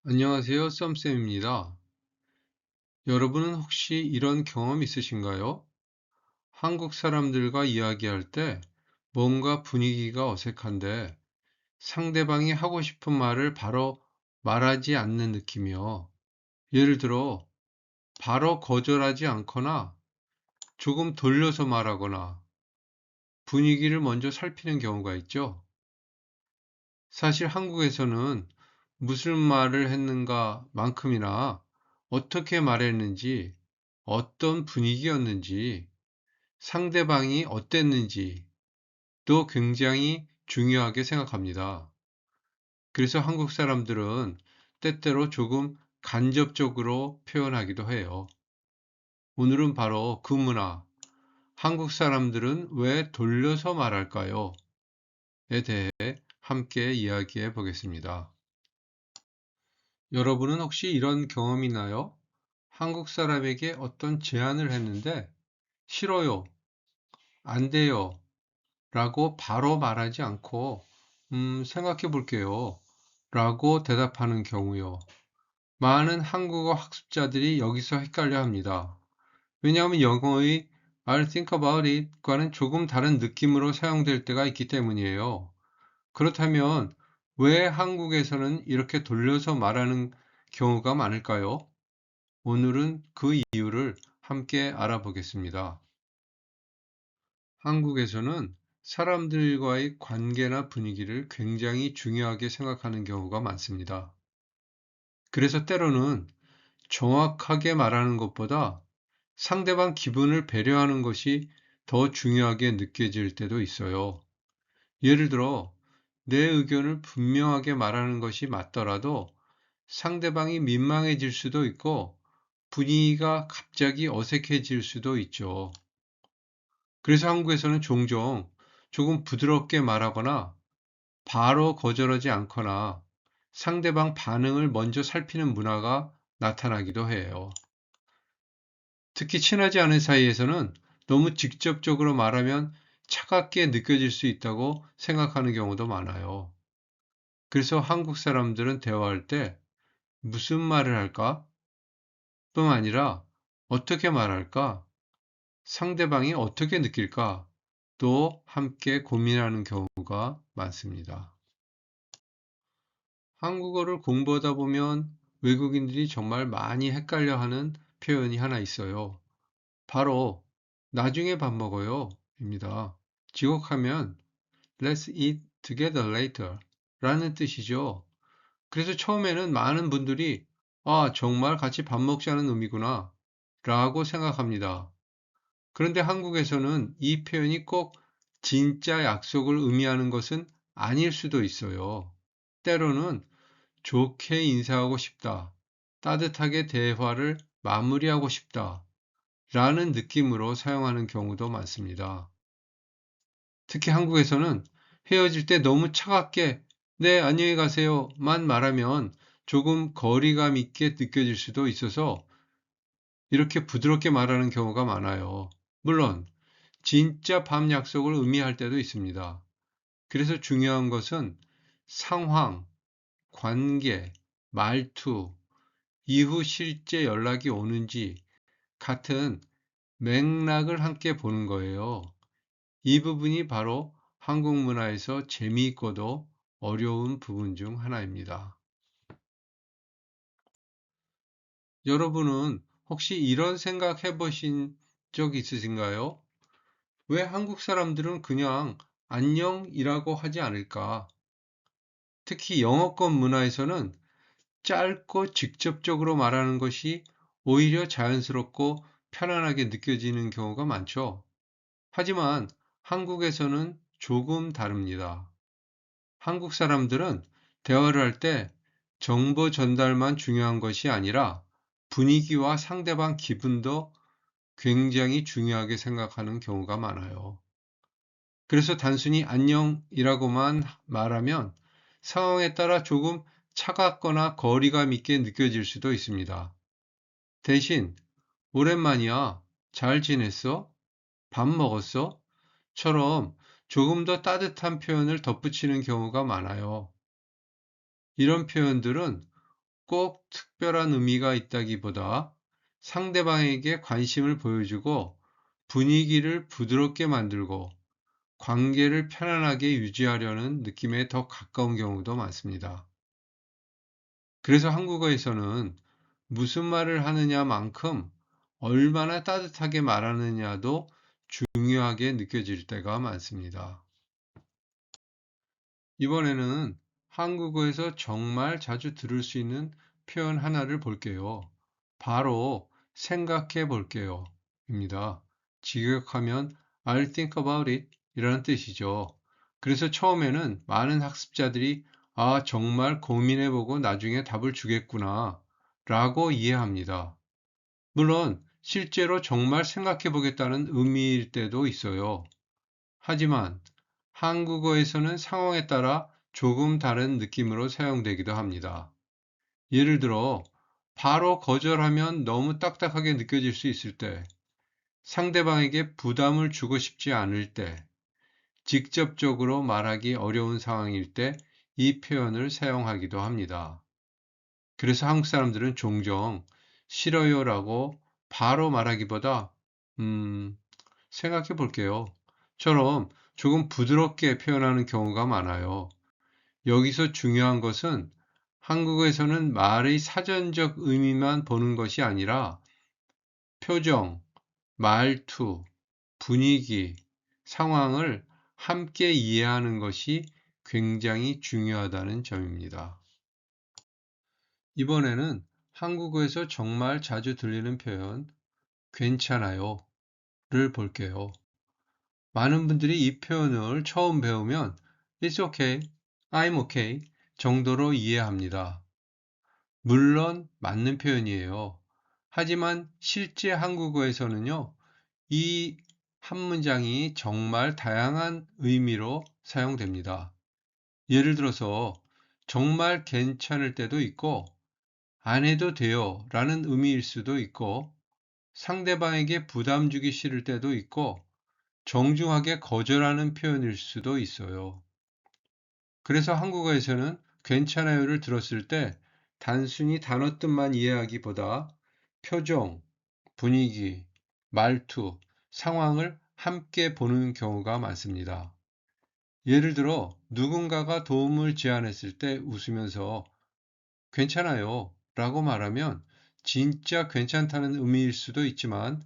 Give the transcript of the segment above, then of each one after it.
안녕하세요. 썸쌤입니다. 여러분은 혹시 이런 경험 있으신가요? 한국 사람들과 이야기할 때 뭔가 분위기가 어색한데 상대방이 하고 싶은 말을 바로 말하지 않는 느낌이요. 예를 들어, 바로 거절하지 않거나 조금 돌려서 말하거나 분위기를 먼저 살피는 경우가 있죠. 사실 한국에서는 무슨 말을 했는가 만큼이나 어떻게 말했는지, 어떤 분위기였는지, 상대방이 어땠는지도 굉장히 중요하게 생각합니다. 그래서 한국 사람들은 때때로 조금 간접적으로 표현하기도 해요. 오늘은 바로 그 문화, 한국 사람들은 왜 돌려서 말할까요? 에 대해 함께 이야기해 보겠습니다. 여러분은 혹시 이런 경험 있나요? 한국 사람에게 어떤 제안을 했는데 싫어요, 안 돼요 라고 바로 말하지 않고 생각해 볼게요 라고 대답하는 경우요. 많은 한국어 학습자들이 여기서 헷갈려 합니다. 왜냐하면 영어의 I'll think about it 과는 조금 다른 느낌으로 사용될 때가 있기 때문이에요. 그렇다면 왜 한국에서는 이렇게 돌려서 말하는 경우가 많을까요? 오늘은 그 이유를 함께 알아보겠습니다. 한국에서는 사람들과의 관계나 분위기를 굉장히 중요하게 생각하는 경우가 많습니다. 그래서 때로는 정확하게 말하는 것보다 상대방 기분을 배려하는 것이 더 중요하게 느껴질 때도 있어요. 예를 들어, 내 의견을 분명하게 말하는 것이 맞더라도 상대방이 민망해질 수도 있고 분위기가 갑자기 어색해질 수도 있죠. 그래서 한국에서는 종종 조금 부드럽게 말하거나 바로 거절하지 않거나 상대방 반응을 먼저 살피는 문화가 나타나기도 해요. 특히 친하지 않은 사이에서는 너무 직접적으로 말하면 차갑게 느껴질 수 있다고 생각하는 경우도 많아요. 그래서 한국 사람들은 대화할 때 무슨 말을 할까? 뿐 아니라 어떻게 말할까? 상대방이 어떻게 느낄까? 또 함께 고민하는 경우가 많습니다. 한국어를 공부하다 보면 외국인들이 정말 많이 헷갈려 하는 표현이 하나 있어요. 바로 나중에 밥 먹어요 입니다. 지곡하면 Let's eat together later 라는 뜻이죠. 그래서 처음에는 많은 분들이 정말 같이 밥 먹자는 의미구나 라고 생각합니다. 그런데 한국에서는 이 표현이 꼭 진짜 약속을 의미하는 것은 아닐 수도 있어요. 때로는 좋게 인사하고 싶다, 따뜻하게 대화를 마무리하고 싶다 라는 느낌으로 사용하는 경우도 많습니다. 특히 한국에서는 헤어질 때 너무 차갑게 네, 안녕히 가세요만 말하면 조금 거리감 있게 느껴질 수도 있어서 이렇게 부드럽게 말하는 경우가 많아요. 물론 진짜 밥 약속을 의미할 때도 있습니다. 그래서 중요한 것은 상황, 관계, 말투, 이후 실제 연락이 오는지 같은 맥락을 함께 보는 거예요. 이 부분이 바로 한국 문화에서 재미있고도 어려운 부분 중 하나입니다. 여러분은 혹시 이런 생각 해보신 적 있으신가요? 왜 한국 사람들은 그냥 안녕이라고 하지 않을까? 특히 영어권 문화에서는 짧고 직접적으로 말하는 것이 오히려 자연스럽고 편안하게 느껴지는 경우가 많죠. 하지만 한국에서는 조금 다릅니다. 한국 사람들은 대화를 할 때 정보 전달만 중요한 것이 아니라 분위기와 상대방 기분도 굉장히 중요하게 생각하는 경우가 많아요. 그래서 단순히 안녕이라고만 말하면 상황에 따라 조금 차갑거나 거리감 있게 느껴질 수도 있습니다. 대신 오랜만이야, 잘 지냈어? 밥 먹었어? 처럼 조금 더 따뜻한 표현을 덧붙이는 경우가 많아요. 이런 표현들은 꼭 특별한 의미가 있다기보다 상대방에게 관심을 보여주고 분위기를 부드럽게 만들고 관계를 편안하게 유지하려는 느낌에 더 가까운 경우도 많습니다. 그래서 한국어에서는 무슨 말을 하느냐만큼 얼마나 따뜻하게 말하느냐도 중요하게 느껴질 때가 많습니다. 이번에는 한국어에서 정말 자주 들을 수 있는 표현 하나를 볼게요. 바로 생각해 볼게요. 입니다. 직역하면 I'll think about it 이라는 뜻이죠. 그래서 처음에는 많은 학습자들이 아, 정말 고민해보고 나중에 답을 주겠구나 라고 이해합니다. 물론 실제로 정말 생각해 보겠다는 의미일 때도 있어요. 하지만 한국어에서는 상황에 따라 조금 다른 느낌으로 사용되기도 합니다. 예를 들어, 바로 거절하면 너무 딱딱하게 느껴질 수 있을 때, 상대방에게 부담을 주고 싶지 않을 때, 직접적으로 말하기 어려운 상황일 때 이 표현을 사용하기도 합니다. 그래서 한국 사람들은 종종 싫어요라고 바로 말하기보다, 생각해 볼게요. 처럼 조금 부드럽게 표현하는 경우가 많아요. 여기서 중요한 것은 한국어에서는 말의 사전적 의미만 보는 것이 아니라 표정, 말투, 분위기, 상황을 함께 이해하는 것이 굉장히 중요하다는 점입니다. 이번에는 한국어에서 정말 자주 들리는 표현, 괜찮아요 를 볼게요. 많은 분들이 이 표현을 처음 배우면 It's okay, I'm okay 정도로 이해합니다. 물론 맞는 표현이에요. 하지만 실제 한국어에서는요, 이 한 문장이 정말 다양한 의미로 사용됩니다. 예를 들어서 정말 괜찮을 때도 있고 안 해도 돼요 라는 의미일 수도 있고 상대방에게 부담 주기 싫을 때도 있고 정중하게 거절하는 표현일 수도 있어요. 그래서 한국어에서는 괜찮아요를 들었을 때 단순히 단어 뜻만 이해하기보다 표정, 분위기, 말투, 상황을 함께 보는 경우가 많습니다. 예를 들어 누군가가 도움을 제안했을 때 웃으면서 괜찮아요 라고 말하면 진짜 괜찮다는 의미일 수도 있지만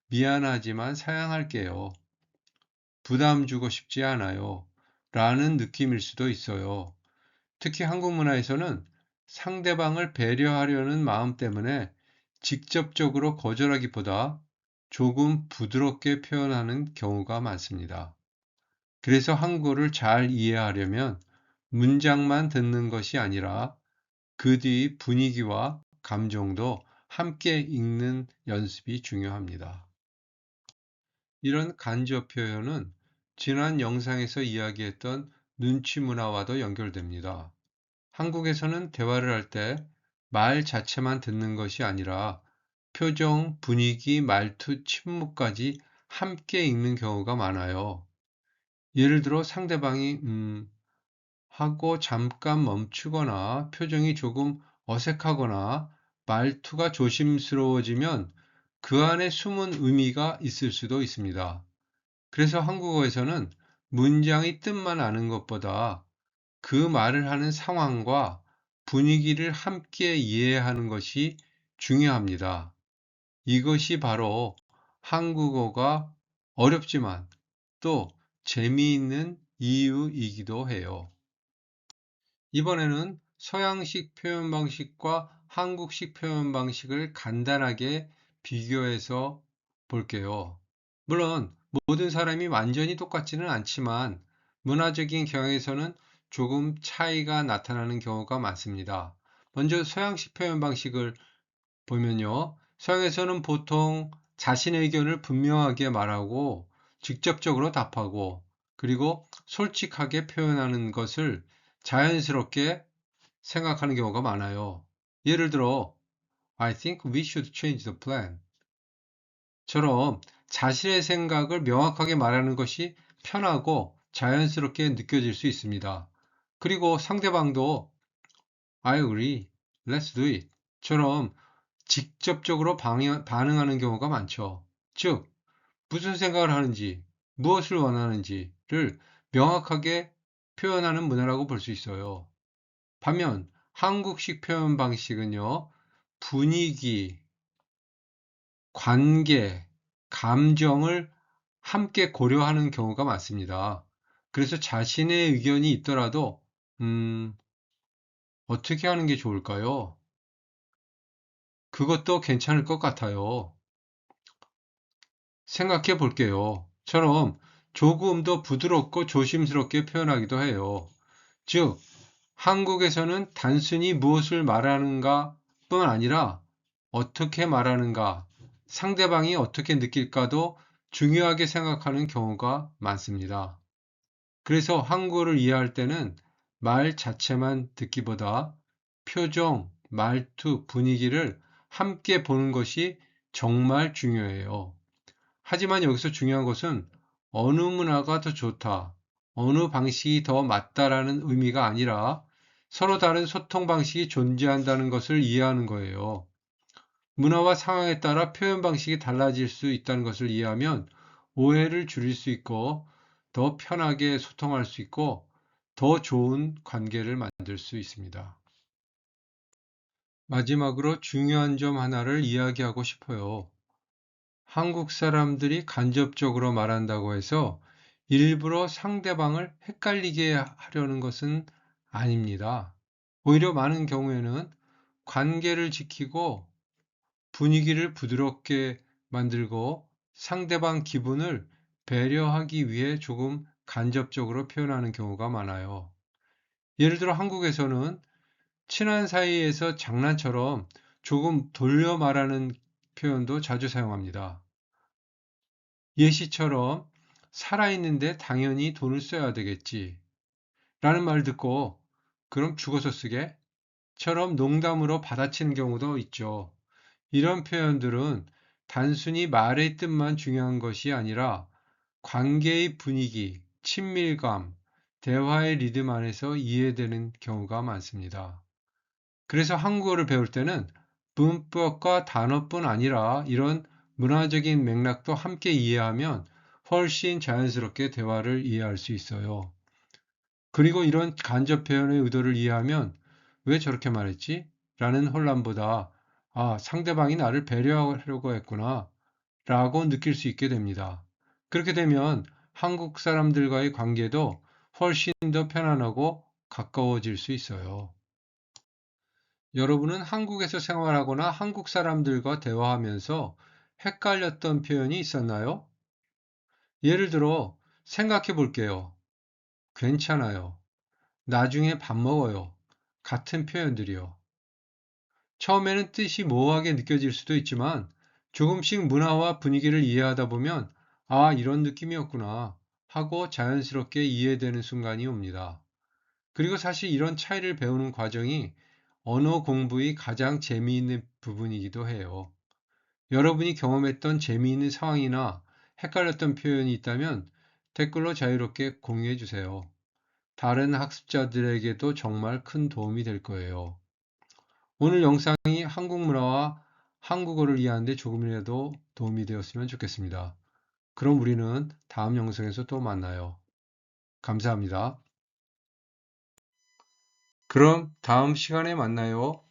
미안하지만 사양할게요. 부담 주고 싶지 않아요. 라는 느낌일 수도 있어요. 특히 한국 문화에서는 상대방을 배려하려는 마음 때문에 직접적으로 거절하기보다 조금 부드럽게 표현하는 경우가 많습니다. 그래서 한국어를 잘 이해하려면 문장만 듣는 것이 아니라 그 뒤 분위기와 감정도 함께 읽는 연습이 중요합니다. 이런 간접 표현은 지난 영상에서 이야기했던 눈치 문화와도 연결됩니다. 한국에서는 대화를 할 때 말 자체만 듣는 것이 아니라 표정, 분위기, 말투, 침묵까지 함께 읽는 경우가 많아요. 예를 들어 상대방이 하고 잠깐 멈추거나 표정이 조금 어색하거나 말투가 조심스러워지면 그 안에 숨은 의미가 있을 수도 있습니다. 그래서 한국어에서는 문장의 뜻만 아는 것보다 그 말을 하는 상황과 분위기를 함께 이해하는 것이 중요합니다. 이것이 바로 한국어가 어렵지만 또 재미있는 이유이기도 해요. 이번에는 서양식 표현 방식과 한국식 표현 방식을 간단하게 비교해서 볼게요. 물론 모든 사람이 완전히 똑같지는 않지만 문화적인 경향에서는 조금 차이가 나타나는 경우가 많습니다. 먼저 서양식 표현 방식을 보면요. 서양에서는 보통 자신의 의견을 분명하게 말하고 직접적으로 답하고 그리고 솔직하게 표현하는 것을 자연스럽게 생각하는 경우가 많아요. 예를 들어, I think we should change the plan. 처럼 자신의 생각을 명확하게 말하는 것이 편하고 자연스럽게 느껴질 수 있습니다. 그리고 상대방도 I agree. let's do it 처럼 직접적으로 반응하는 경우가 많죠. 즉, 무슨 생각을 하는지, 무엇을 원하는지를 명확하게 표현하는 문화라고 볼 수 있어요. 반면 한국식 표현 방식은요, 분위기, 관계, 감정을 함께 고려하는 경우가 많습니다. 그래서 자신의 의견이 있더라도, 어떻게 하는 게 좋을까요? 그것도 괜찮을 것 같아요. 생각해 볼게요. 처럼 조금 더 부드럽고 조심스럽게 표현하기도 해요. 즉, 한국에서는 단순히 무엇을 말하는가 뿐 아니라 어떻게 말하는가, 상대방이 어떻게 느낄까도 중요하게 생각하는 경우가 많습니다. 그래서 한국어를 이해할 때는 말 자체만 듣기보다 표정, 말투, 분위기를 함께 보는 것이 정말 중요해요. 하지만 여기서 중요한 것은 어느 문화가 더 좋다, 어느 방식이 더 맞다라는 의미가 아니라 서로 다른 소통 방식이 존재한다는 것을 이해하는 거예요. 문화와 상황에 따라 표현 방식이 달라질 수 있다는 것을 이해하면 오해를 줄일 수 있고 더 편하게 소통할 수 있고 더 좋은 관계를 만들 수 있습니다. 마지막으로 중요한 점 하나를 이야기하고 싶어요. 한국 사람들이 간접적으로 말한다고 해서 일부러 상대방을 헷갈리게 하려는 것은 아닙니다. 오히려 많은 경우에는 관계를 지키고 분위기를 부드럽게 만들고 상대방 기분을 배려하기 위해 조금 간접적으로 표현하는 경우가 많아요. 예를 들어 한국에서는 친한 사이에서 장난처럼 조금 돌려 말하는 표현도 자주 사용합니다. 예시처럼 살아있는데 당연히 돈을 써야 되겠지 라는 말 듣고 그럼 죽어서 쓰게? 처럼 농담으로 받아치는 경우도 있죠. 이런 표현들은 단순히 말의 뜻만 중요한 것이 아니라 관계의 분위기, 친밀감, 대화의 리듬 안에서 이해되는 경우가 많습니다. 그래서 한국어를 배울 때는 문법과 단어뿐 아니라 이런 문화적인 맥락도 함께 이해하면 훨씬 자연스럽게 대화를 이해할 수 있어요. 그리고 이런 간접 표현의 의도를 이해하면 왜 저렇게 말했지? 라는 혼란보다 상대방이 나를 배려하려고 했구나 라고 느낄 수 있게 됩니다. 그렇게 되면 한국 사람들과의 관계도 훨씬 더 편안하고 가까워질 수 있어요. 여러분은 한국에서 생활하거나 한국 사람들과 대화하면서 헷갈렸던 표현이 있었나요? 예를 들어, 생각해 볼게요. 괜찮아요. 나중에 밥 먹어요. 같은 표현들이요. 처음에는 뜻이 모호하게 느껴질 수도 있지만 조금씩 문화와 분위기를 이해하다 보면 이런 느낌이었구나 하고 자연스럽게 이해되는 순간이 옵니다. 그리고 사실 이런 차이를 배우는 과정이 언어 공부의 가장 재미있는 부분이기도 해요. 여러분이 경험했던 재미있는 상황이나 헷갈렸던 표현이 있다면 댓글로 자유롭게 공유해 주세요. 다른 학습자들에게도 정말 큰 도움이 될 거예요. 오늘 영상이 한국 문화와 한국어를 이해하는 데 조금이라도 도움이 되었으면 좋겠습니다. 그럼 우리는 다음 영상에서 또 만나요. 감사합니다. 그럼 다음 시간에 만나요.